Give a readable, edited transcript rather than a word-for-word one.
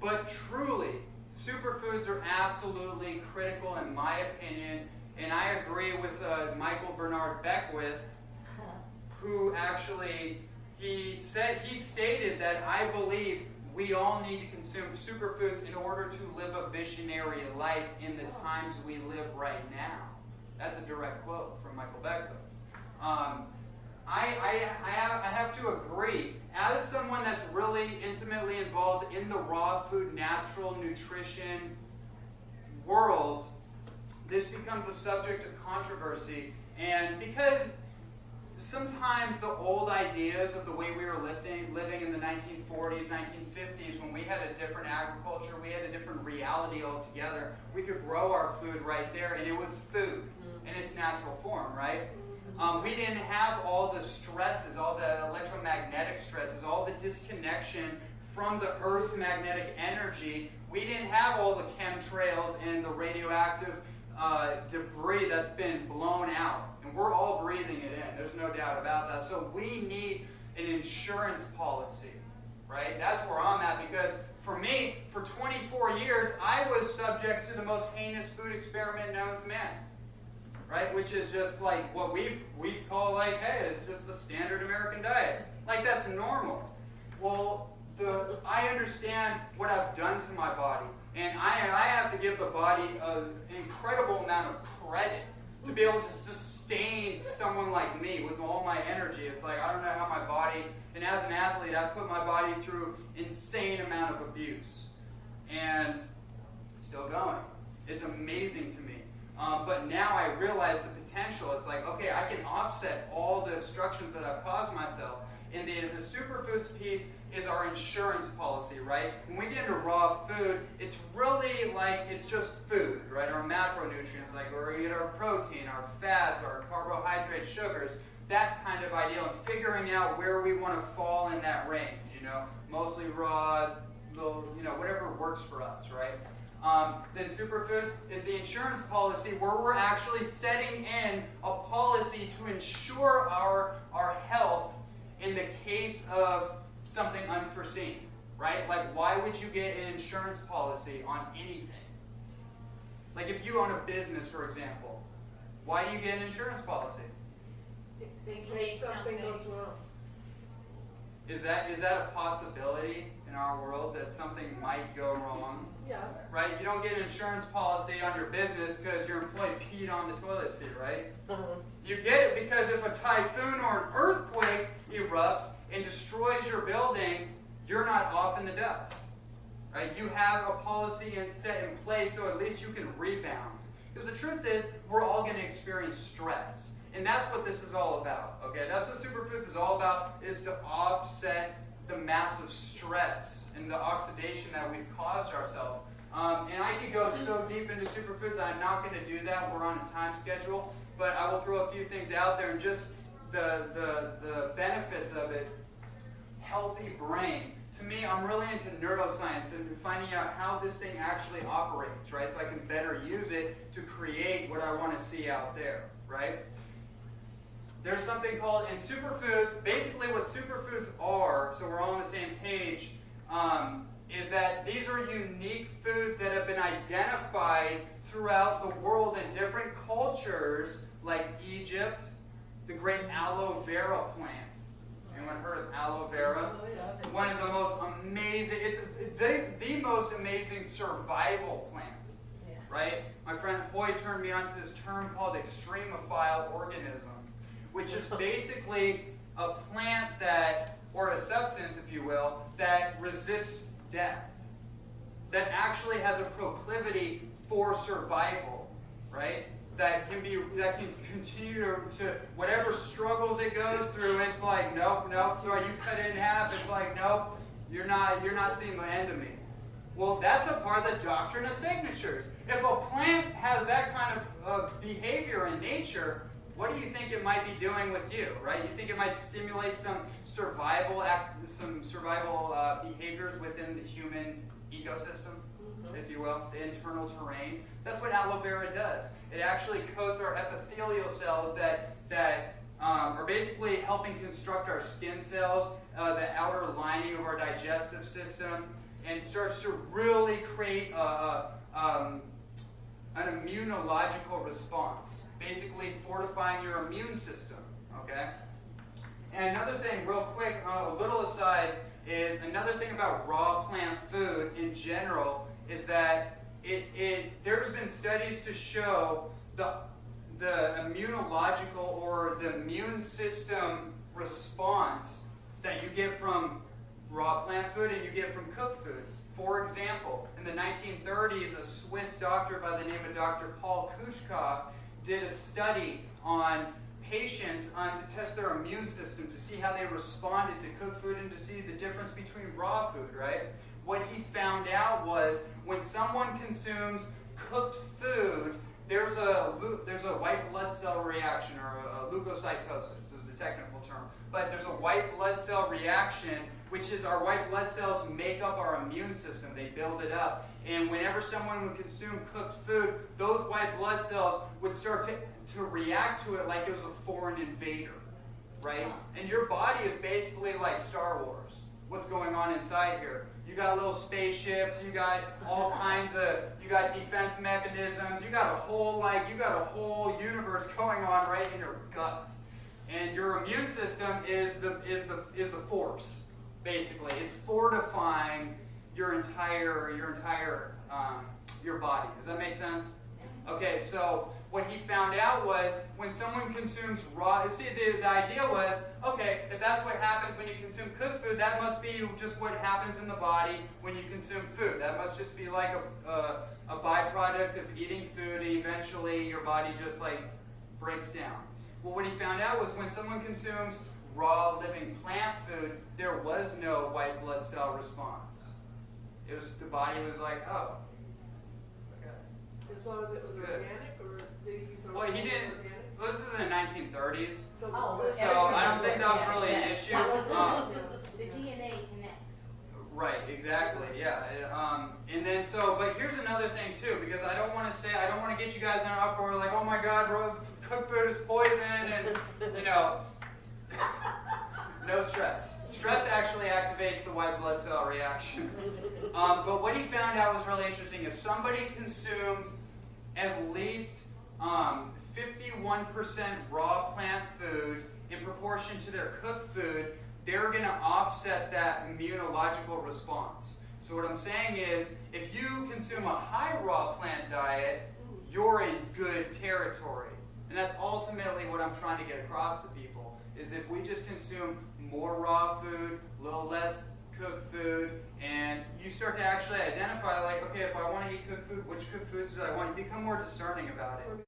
But truly, superfoods are absolutely critical in my opinion, and I agree with Michael Bernard Beckwith, who actually, he stated that I believe we all need to consume superfoods in order to live a visionary life in the times we live right now. That's a direct quote from Michael Beckwith. I have to agree. As someone that's really intimately involved in the raw food, natural nutrition world, this becomes a subject of controversy. And because sometimes the old ideas of the way we were living in the 1940s, 1950s, when we had a different agriculture, we had a different reality altogether. We could grow our food right there, and it was food in its natural form, right? We didn't have all the stresses, all the electromagnetic stresses, all the disconnection from the Earth's magnetic energy. We didn't have all the chemtrails and the radioactive debris that's been blown out. And we're all breathing it in. There's no doubt about that. So we need an insurance policy, right? That's where I'm at, because for me, for 24 years, I was subject to the most heinous food experiment known to man. Right? Which is just like what we call like, hey, it's just the standard American diet. Like, that's normal. Well, I understand what I've done to my body. And I have to give the body an incredible amount of credit to be able to sustain someone like me with all my energy. It's like, I don't know how my body, and as an athlete, I've put my body through insane amount of abuse. And it's still going. It's amazing to me. But now I realize the potential. It's like, okay, I can offset all the obstructions that I've caused myself. And the superfoods piece is our insurance policy, right? When we get into raw food, it's really like it's just food, right? Our macronutrients, like we're going to get our protein, our fats, our carbohydrates, sugars, that kind of ideal, and figuring out where we want to fall in that range, mostly raw, whatever works for us, right? Then superfoods is the insurance policy, where we're actually setting in a policy to ensure our health in the case of something unforeseen, right? Like, why would you get an insurance policy on anything? Like, if you own a business, for example, why do you get an insurance policy? In case something goes wrong. Is that a possibility in our world, that something might go wrong? Yeah. Right? You don't get an insurance policy on your business because your employee peed on the toilet seat, right? You get it because if a typhoon or an earthquake erupts and destroys your building, you're not off in the dust. Right? You have a policy set in place so at least you can rebound. Because the truth is, we're all going to experience stress. And that's what this is all about. Okay? That's what Superfoods is all about, is to offset the massive stress and the oxidation that we've caused ourselves. And I could go so deep into superfoods. I'm not going to do that. We're on a time schedule. But I will throw a few things out there, and just the benefits of it. Healthy brain. To me, I'm really into neuroscience and finding out how this thing actually operates, right? So I can better use it to create what I want to see out there, right? There's something called, in superfoods, basically what superfoods are, so we're all on the same page, is that these are unique foods that have been identified throughout the world in different cultures, like Egypt, the great aloe vera plant. Anyone heard of aloe vera? One of the most amazing, it's the most amazing survival plant, right? My friend Hoy turned me on to this term called extremophile organism, which is basically a plant that, or a substance, if you will, that resists death, that actually has a proclivity for survival, right? That can continue to whatever struggles it goes through. It's like, nope. So you cut it in half. It's like, nope, you're not seeing the end of me. Well, that's a part of the doctrine of signatures. If a plant has that kind of behavior in nature, what do you think it might be doing with you, right? You think it might stimulate some survival behaviors within the human ecosystem, if you will, the internal terrain. That's what aloe vera does. It actually coats our epithelial cells that are basically helping construct our skin cells, the outer lining of our digestive system. and starts to really create an immunological response, basically fortifying your immune system, okay? And another thing, real quick, a little aside, is another thing about raw plant food in general is that there's been studies to show the immunological or the immune system response that you get from raw plant food and you get from cooked food. For example, in the 1930s, a Swiss doctor by the name of Dr. Paul Kushkov did a study on patients to test their immune system to see how they responded to cooked food and to see the difference between raw food, right? What he found out was when someone consumes cooked food, there's a white blood cell reaction, or a leukocytosis is the technical term. But there's a white blood cell reaction, which is our white blood cells make up our immune system. They build it up. And whenever someone would consume cooked food, those white blood cells would start to react to it like it was a foreign invader, right? And your body is basically like Star Wars. What's going on inside here? You got little spaceships, you got all kinds of, you got defense mechanisms, you got a whole universe going on right in your gut. And your immune system is the force, basically. It's fortifying your body. Does that make sense? Okay, so what he found out was when someone consumes raw, see, the idea was, okay, if that's what happens when you consume cooked food, that must be just what happens in the body when you consume food. That must just be like a byproduct of eating food, and eventually your body just like breaks down. Well, what he found out was when someone consumes raw living plant food, there was no white blood cell response. The body was like, oh, okay. As long as it was organic, or did he use something? Well, he didn't. Organic? This is in the 1930s, So I don't think that was really an issue. The DNA connects. Right, exactly, yeah. And then but here's another thing too, because I don't want to get you guys in an uproar like, oh my God, cooked food is poison, and no stress. Stress actually activates the white blood cell reaction. But what he found out was really interesting. If somebody consumes at least 51% raw plant food in proportion to their cooked food, they're going to offset that immunological response. So what I'm saying is, if you consume a high raw plant diet, you're in good territory. And that's ultimately what I'm trying to get across to people, is if we just consume more raw food, a little less cooked food, and you start to actually identify, like, okay, if I want to eat cooked food, which cooked foods do I want? You become more discerning about it.